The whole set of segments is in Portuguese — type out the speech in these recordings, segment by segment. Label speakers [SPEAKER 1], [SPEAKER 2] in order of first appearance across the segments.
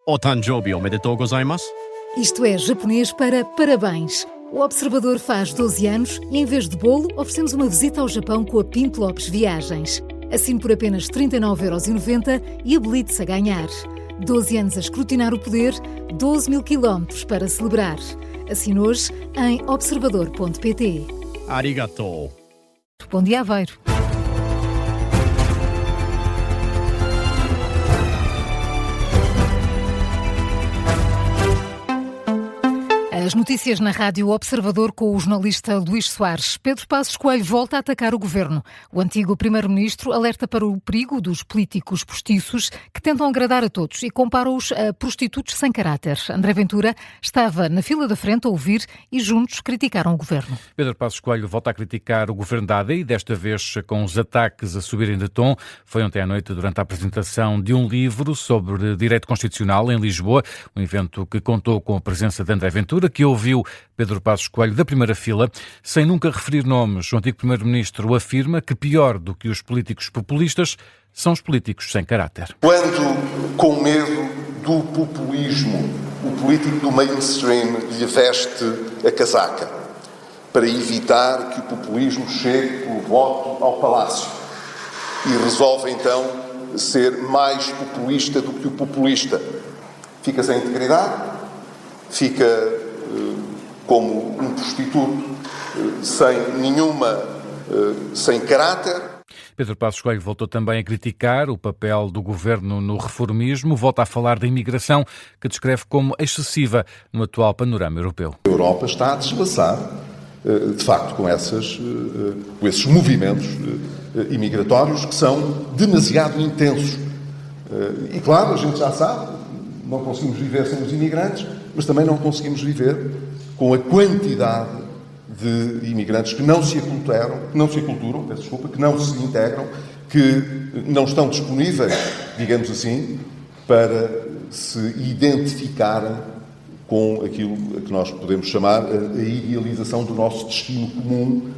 [SPEAKER 1] O Tanjoubi omedetou gozaimasu.
[SPEAKER 2] Isto é japonês para parabéns. O Observador faz 12 anos e, em vez de bolo, oferecemos uma visita ao Japão com a Pinto Lopes Viagens. Assine por apenas 39,90€ e habilite-se a ganhar. 12 anos a escrutinar o poder, 12 mil quilómetros para celebrar. Assine hoje em observador.pt.
[SPEAKER 1] Arigatou.
[SPEAKER 2] Bom dia, Aveiro. As notícias na Rádio Observador com o jornalista Luís Soares. Pedro Passos Coelho volta a atacar o governo. O antigo primeiro-ministro alerta para o perigo dos políticos postiços que tentam agradar a todos e compara-os a prostitutos sem caráter. André Ventura estava na fila da frente a ouvir e juntos criticaram o governo.
[SPEAKER 3] Pedro Passos Coelho volta a criticar o governo da AD e desta vez com os ataques a subirem de tom. Foi ontem à noite durante a apresentação de um livro sobre direito constitucional em Lisboa, um evento que contou com a presença de André Ventura, que ouviu Pedro Passos Coelho da primeira fila, sem nunca referir nomes. O antigo primeiro-ministro afirma que pior do que os políticos populistas são os políticos sem caráter.
[SPEAKER 4] Quando, com medo do populismo, o político do mainstream lhe veste a casaca, para evitar que o populismo chegue pelo voto ao palácio e resolve então ser mais populista do que o populista, fica sem integridade, fica como um prostituto sem caráter.
[SPEAKER 3] Pedro Passos Coelho voltou também a criticar o papel do governo no reformismo, volta a falar da imigração, que descreve como excessiva no atual panorama europeu.
[SPEAKER 4] A Europa está a desplaçar, de facto, com esses movimentos imigratórios que são demasiado intensos. E claro, a gente já sabe, não conseguimos viver sem os imigrantes, mas também não conseguimos viver com a quantidade de imigrantes que não se aculturam, que não se integram, que não estão disponíveis, digamos assim, para se identificarem com aquilo que nós podemos chamar a idealização do nosso destino comum.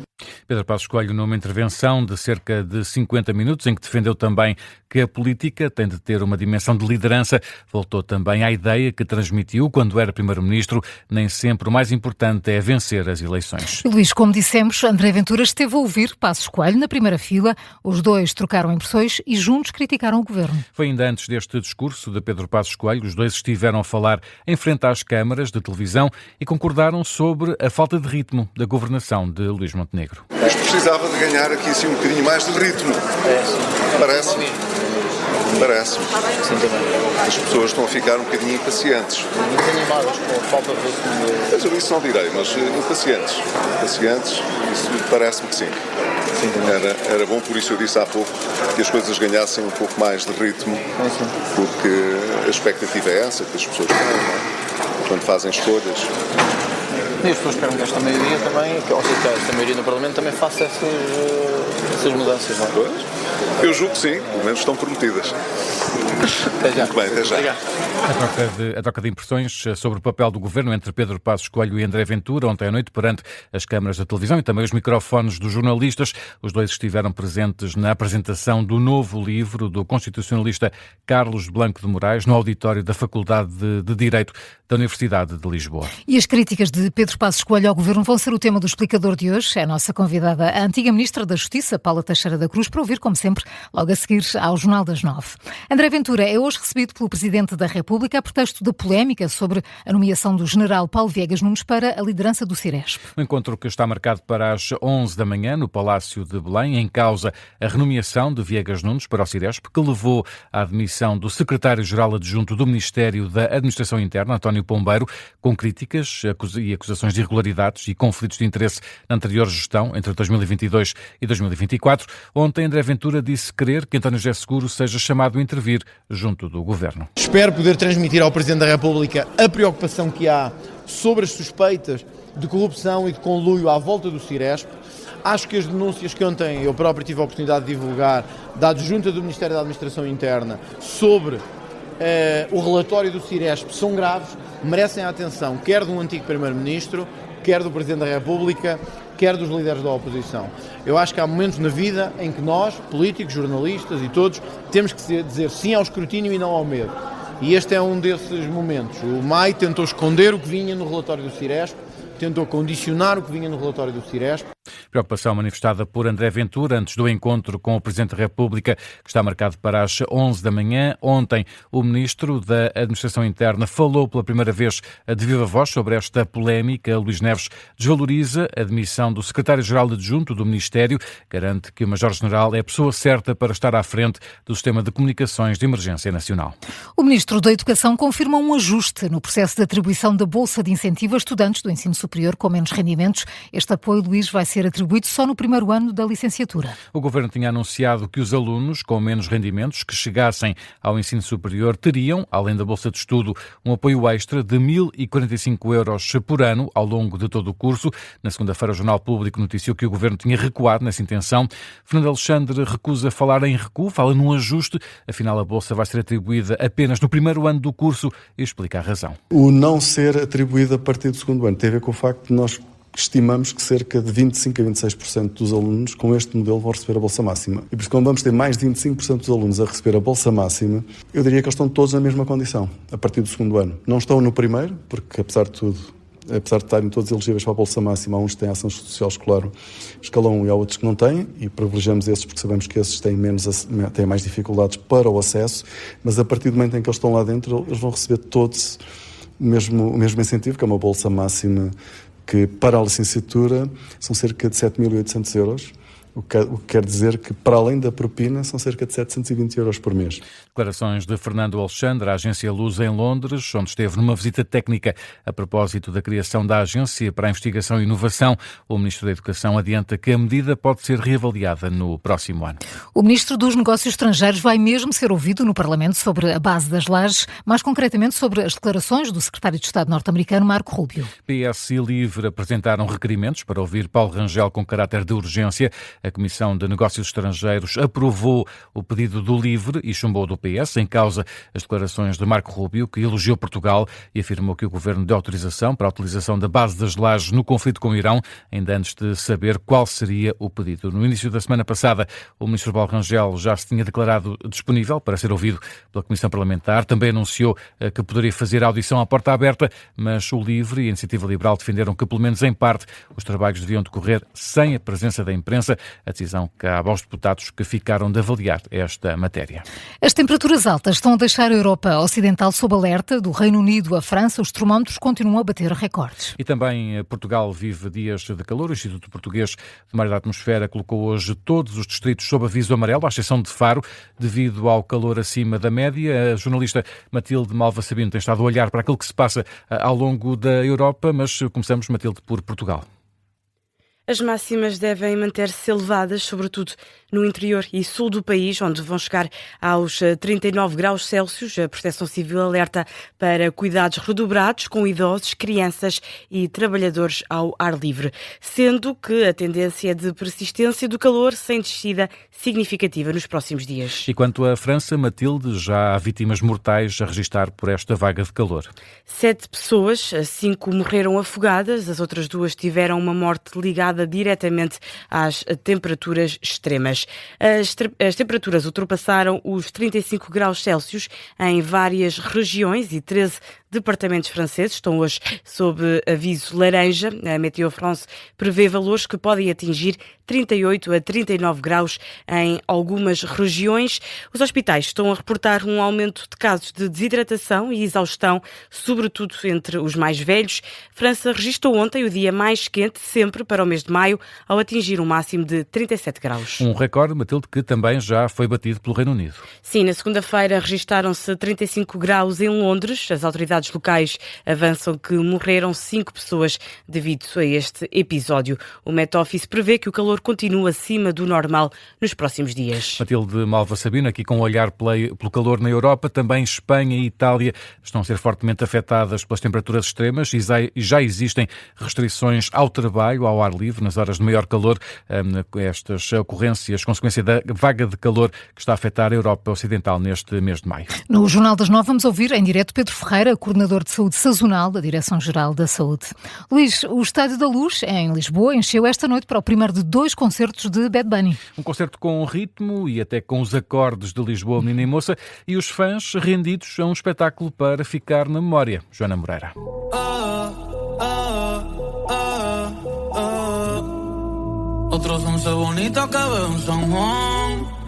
[SPEAKER 3] Pedro Passos Coelho, numa intervenção de cerca de 50 minutos, em que defendeu também que a política tem de ter uma dimensão de liderança, voltou também à ideia que transmitiu quando era primeiro-ministro: nem sempre o mais importante é vencer as eleições.
[SPEAKER 2] Luís, como dissemos, André Ventura esteve a ouvir Passos Coelho na primeira fila. Os dois trocaram impressões e juntos criticaram o governo.
[SPEAKER 3] Foi ainda antes deste discurso de Pedro Passos Coelho. Os dois estiveram a falar em frente às câmaras de televisão e concordaram sobre a falta de ritmo da governação de Luís Montenegro.
[SPEAKER 4] Mas precisava de ganhar aqui assim um bocadinho mais de ritmo. Parece-me.
[SPEAKER 5] Sim, também.
[SPEAKER 4] As pessoas estão a ficar um bocadinho impacientes.
[SPEAKER 5] Muito animadas com a falta de ritmo.
[SPEAKER 4] Mas isso não direi, mas impacientes. Isso parece-me que sim.
[SPEAKER 5] Sim,
[SPEAKER 4] era bom, por isso eu disse há pouco, que as coisas ganhassem um pouco mais de ritmo, porque a expectativa é essa que as pessoas têm, não é? Quando fazem escolhas.
[SPEAKER 5] E as pessoas esperam que esta maioria também, ou seja, que esta maioria no Parlamento também faça essas mudanças, não é?
[SPEAKER 4] Pois. Eu julgo que sim, pelo menos estão prometidas.
[SPEAKER 5] Até já.
[SPEAKER 4] Muito bem, até já.
[SPEAKER 5] Obrigado.
[SPEAKER 3] A troca de impressões sobre o papel do governo entre Pedro Passos Coelho e André Ventura ontem à noite perante as câmaras da televisão e também os microfones dos jornalistas. Os dois estiveram presentes na apresentação do novo livro do constitucionalista Carlos Blanco de Moraes no auditório da Faculdade de Direito da Universidade de Lisboa.
[SPEAKER 2] E as críticas de Pedro Passos Coelho ao governo vão ser o tema do explicador de hoje. É a nossa convidada, a antiga Ministra da Justiça, Paula Teixeira da Cruz, para ouvir, como sempre, logo a seguir ao Jornal das 9. André Ventura é hoje recebido pelo Presidente da República a pretexto da polémica sobre a nomeação do General Paulo Viegas Nunes para a liderança do Ciresp.
[SPEAKER 3] Um encontro que está marcado para as 11 da manhã no Palácio de Belém, em causa a renomeação de Viegas Nunes para o Ciresp, que levou à admissão do Secretário-Geral Adjunto do Ministério da Administração Interna, António Pombeiro, com críticas e acusações de irregularidades e conflitos de interesse na anterior gestão, entre 2022 e 2024. Ontem, André Ventura disse querer que António José Seguro seja chamado a intervir junto do Governo.
[SPEAKER 6] Espero poder transmitir ao Presidente da República a preocupação que há sobre as suspeitas de corrupção e de conluio à volta do Ciresp. Acho que as denúncias que ontem eu próprio tive a oportunidade de divulgar da adjunta do Ministério da Administração Interna sobre o relatório do Ciresp são graves, merecem a atenção quer de um antigo Primeiro-Ministro, quer do Presidente da República, quer dos líderes da oposição. Eu acho que há momentos na vida em que nós, políticos, jornalistas e todos, temos que dizer sim ao escrutínio e não ao medo. E este é um desses momentos. O MAI tentou esconder o que vinha no relatório do Ciresp, tentou condicionar o que vinha no relatório do Ciresp.
[SPEAKER 3] Preocupação manifestada por André Ventura antes do encontro com o Presidente da República, que está marcado para as 11 da manhã. Ontem, o Ministro da Administração Interna falou pela primeira vez de viva voz sobre esta polémica. Luís Neves desvaloriza a demissão do Secretário-Geral Adjunto do Ministério, garante que o Major-General é a pessoa certa para estar à frente do Sistema de Comunicações de Emergência Nacional.
[SPEAKER 2] O Ministro da Educação confirma um ajuste no processo de atribuição da Bolsa de Incentivo a estudantes do ensino superior com menos rendimentos. Este apoio, Luís, vai ser atribuído só no primeiro ano da licenciatura.
[SPEAKER 3] O Governo tinha anunciado que os alunos com menos rendimentos que chegassem ao ensino superior teriam, além da Bolsa de Estudo, um apoio extra de 1.045 euros por ano ao longo de todo o curso. Na segunda-feira, o Jornal Público noticiou que o Governo tinha recuado nessa intenção. Fernando Alexandre recusa falar em recuo, fala num ajuste. Afinal, a Bolsa vai ser atribuída apenas no primeiro ano do curso e explica a razão.
[SPEAKER 7] O não ser atribuído a partir do segundo ano tem a ver com o facto de nós estimamos que cerca de 25% a 26% dos alunos com este modelo vão receber a Bolsa Máxima. E por isso, quando vamos ter mais de 25% dos alunos a receber a Bolsa Máxima, eu diria que eles estão todos na mesma condição, a partir do segundo ano. Não estão no primeiro, porque apesar de tudo, apesar de estarem todos elegíveis para a Bolsa Máxima, há uns que têm ação social escolar escalão 1 e há outros que não têm, e privilegiamos esses porque sabemos que esses têm mais dificuldades para o acesso, mas a partir do momento em que eles estão lá dentro, eles vão receber todos o mesmo incentivo, que é uma Bolsa Máxima que para a licenciatura são cerca de 7.800 euros, o que quer dizer que, para além da propina, são cerca de 720 euros por mês.
[SPEAKER 3] Declarações de Fernando Alexandre, à agência Luz em Londres, onde esteve numa visita técnica a propósito da criação da Agência para a Investigação e Inovação. O Ministro da Educação adianta que a medida pode ser reavaliada no próximo ano.
[SPEAKER 2] O Ministro dos Negócios Estrangeiros vai mesmo ser ouvido no Parlamento sobre a base das lajes, mais concretamente sobre as declarações do Secretário de Estado norte-americano Marco Rubio.
[SPEAKER 3] PS e LIVRE apresentaram requerimentos para ouvir Paulo Rangel com caráter de urgência. A Comissão de Negócios Estrangeiros aprovou o pedido do LIVRE e chumbou do PS, em causa as declarações de Marco Rubio, que elogiou Portugal e afirmou que o Governo deu autorização para a utilização da base das lajes no conflito com o Irão, ainda antes de saber qual seria o pedido. No início da semana passada, o Ministro Paulo Rangel já se tinha declarado disponível para ser ouvido pela Comissão Parlamentar. Também anunciou que poderia fazer a audição à porta aberta, mas o LIVRE e a Iniciativa Liberal defenderam que, pelo menos em parte, os trabalhos deviam decorrer sem a presença da imprensa. A decisão cabe aos deputados que ficaram de avaliar esta matéria.
[SPEAKER 2] As temperaturas altas estão a deixar a Europa Ocidental sob alerta. Do Reino Unido à França, os termómetros continuam a bater recordes.
[SPEAKER 3] E também Portugal vive dias de calor. O Instituto Português de Mar da Atmosfera colocou hoje todos os distritos sob aviso amarelo, à exceção de Faro, devido ao calor acima da média. A jornalista Matilde Malva Sabino tem estado a olhar para aquilo que se passa ao longo da Europa, mas começamos, Matilde, por Portugal.
[SPEAKER 8] As máximas devem manter-se elevadas, sobretudo no interior e sul do país, onde vão chegar aos 39 graus Celsius. A Proteção Civil alerta para cuidados redobrados com idosos, crianças e trabalhadores ao ar livre, sendo que a tendência é de persistência do calor sem descida significativa nos próximos dias.
[SPEAKER 3] E quanto à França, Matilde, já há vítimas mortais a registrar por esta vaga de calor.
[SPEAKER 8] 7 pessoas, 5 morreram afogadas, as outras 2 tiveram uma morte ligada diretamente às temperaturas extremas. As temperaturas ultrapassaram os 35 graus Celsius em várias regiões e 13 departamentos franceses estão hoje sob aviso laranja. A Météo France prevê valores que podem atingir 38 a 39 graus em algumas regiões. Os hospitais estão a reportar um aumento de casos de desidratação e exaustão, sobretudo entre os mais velhos. França registrou ontem o dia mais quente sempre para o mês de maio, ao atingir um máximo de 37 graus.
[SPEAKER 3] Um recorde, Matilde, que também já foi batido pelo Reino Unido.
[SPEAKER 8] Sim, na segunda-feira registaram-se 35 graus em Londres. As autoridades locais avançam que morreram 5 pessoas devido a este episódio. O Met Office prevê que o calor continua acima do normal nos próximos dias.
[SPEAKER 3] Matilde Malva Sabino, aqui com um olhar pelo calor na Europa, também Espanha e Itália estão a ser fortemente afetadas pelas temperaturas extremas e já existem restrições ao trabalho, ao ar livre, nas horas de maior calor. Estas ocorrências, consequência da vaga de calor que está a afetar a Europa Ocidental neste mês de maio.
[SPEAKER 2] No Jornal das 9 vamos ouvir em direto Pedro Ferreira, coordenador coordenador de saúde sazonal da Direção-Geral da Saúde. Luís, o Estádio da Luz, em Lisboa, encheu esta noite para o primeiro de 2 concertos de Bad Bunny.
[SPEAKER 3] Um concerto com ritmo e até com os acordes de Lisboa, Menina e Moça, e os fãs rendidos a um espetáculo para ficar na memória. Joana Moreira.
[SPEAKER 9] Otros 11 bonitos que veo en San Juan.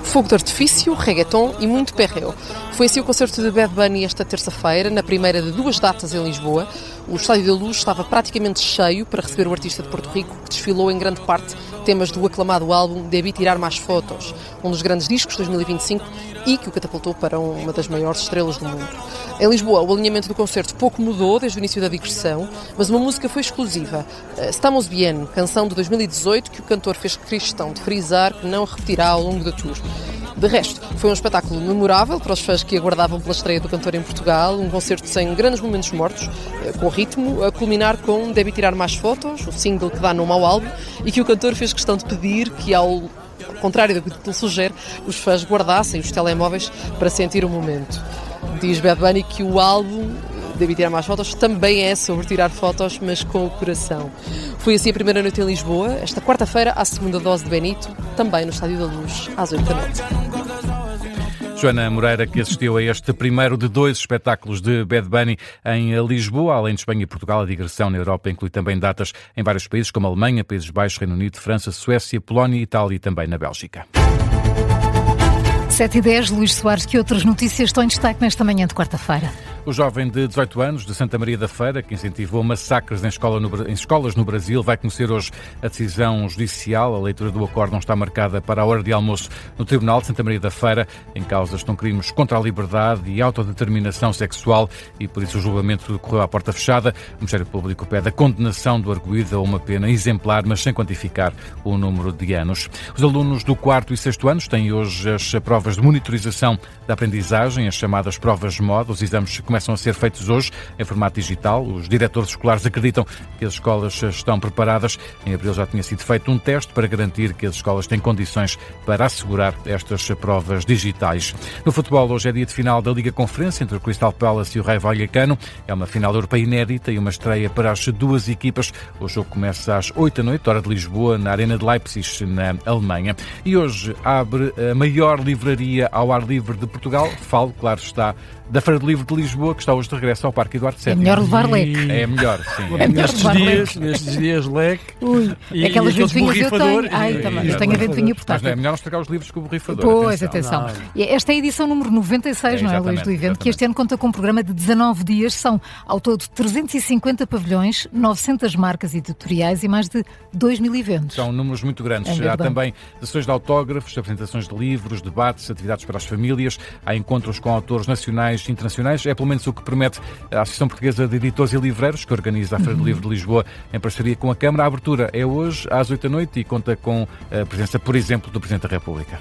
[SPEAKER 10] Fogo de artifício, reggaeton e muito perreo. Foi assim o concerto de Bad Bunny esta terça-feira, na primeira de 2 datas em Lisboa. O Estádio da Luz estava praticamente cheio para receber o artista de Porto Rico, que desfilou em grande parte temas do aclamado álbum Devi Tirar Mais Fotos, um dos grandes discos de 2025 e que o catapultou para uma das maiores estrelas do mundo. Em Lisboa, o alinhamento do concerto pouco mudou desde o início da digressão, mas uma música foi exclusiva. Estamos Bien, canção de 2018 que o cantor fez questão de frisar que não repetirá ao longo da tour. De resto, foi um espetáculo memorável para os fãs que aguardavam pela estreia do cantor em Portugal, um concerto sem grandes momentos mortos, com ritmo, a culminar com Devi Tirar Mais Fotos, o single que dá nome ao álbum, e que o cantor fez questão de pedir que, ao contrário do que o título sugere, os fãs guardassem os telemóveis para sentir o momento. Diz Bad Bunny que o álbum Devi Tirar Mais Fotos também é sobre tirar fotos, mas com o coração. Foi assim a primeira noite em Lisboa. Esta quarta-feira, há a segunda dose de Benito, também no Estádio da Luz, às 8 da noite.
[SPEAKER 3] Joana Moreira, que assistiu a este primeiro de 2 espetáculos de Bad Bunny em Lisboa, além de Espanha e Portugal. A digressão na Europa inclui também datas em vários países, como Alemanha, Países Baixos, Reino Unido, França, Suécia, Polónia, Itália e também na Bélgica.
[SPEAKER 2] 7h10, Luís Soares, que outras notícias estão em destaque nesta manhã de quarta-feira?
[SPEAKER 3] O jovem de 18 anos, de Santa Maria da Feira, que incentivou massacres em escolas no Brasil, vai conhecer hoje a decisão judicial. A leitura do acórdão está marcada para a hora de almoço no Tribunal de Santa Maria da Feira. Em causa estão crimes contra a liberdade e autodeterminação sexual e, por isso, o julgamento decorreu à porta fechada. O Ministério Público pede a condenação do arguido a uma pena exemplar, mas sem quantificar o número de anos. Os alunos do 4º e 6º anos têm hoje as provas de monitorização da aprendizagem, as chamadas provas MOD. Os exames começam a ser feitos hoje em formato digital. Os diretores escolares acreditam que as escolas estão preparadas. Em abril já tinha sido feito um teste para garantir que as escolas têm condições para assegurar estas provas digitais. No futebol, hoje é dia de final da Liga Conferência entre o Crystal Palace e o Raio Vallecano. É uma final europeia inédita e uma estreia para as 2 equipas. O jogo começa às 8 da noite, hora de Lisboa, na Arena de Leipzig, na Alemanha. E hoje abre a maior livraria ao ar livre de Portugal. Falo, claro está, da Feira do Livro de Lisboa, que está hoje de regresso ao Parque Eduardo VII.
[SPEAKER 2] É melhor levar leque.
[SPEAKER 3] É melhor, sim.
[SPEAKER 2] É melhor levar leque.
[SPEAKER 11] Nestes dias, leque.
[SPEAKER 2] Ui,
[SPEAKER 11] e
[SPEAKER 2] aquelas ventoinhas eu tenho.
[SPEAKER 11] Ai,
[SPEAKER 2] também, eu tenho a ventoinha
[SPEAKER 3] Mas
[SPEAKER 2] portátil.
[SPEAKER 3] é melhor não estragar os livros com o borrifador.
[SPEAKER 2] Pois, atenção. Esta é a edição número 96, não é, Luís, do evento, que este ano conta com um programa de 19 dias. São, ao todo, 350 pavilhões, 900 marcas editoriais e mais de 2.000 eventos.
[SPEAKER 3] São números muito grandes. Há também sessões de autógrafos, apresentações de livros, debates, atividades para as famílias. Há encontros com autores nacionais e internacionais. É pelo menos o que permite a Associação Portuguesa de Editores e Livreiros, que organiza a Feira do Livro de Lisboa em parceria com a Câmara. A abertura é hoje, às 8 da noite, e conta com a presença, por exemplo, do Presidente da República.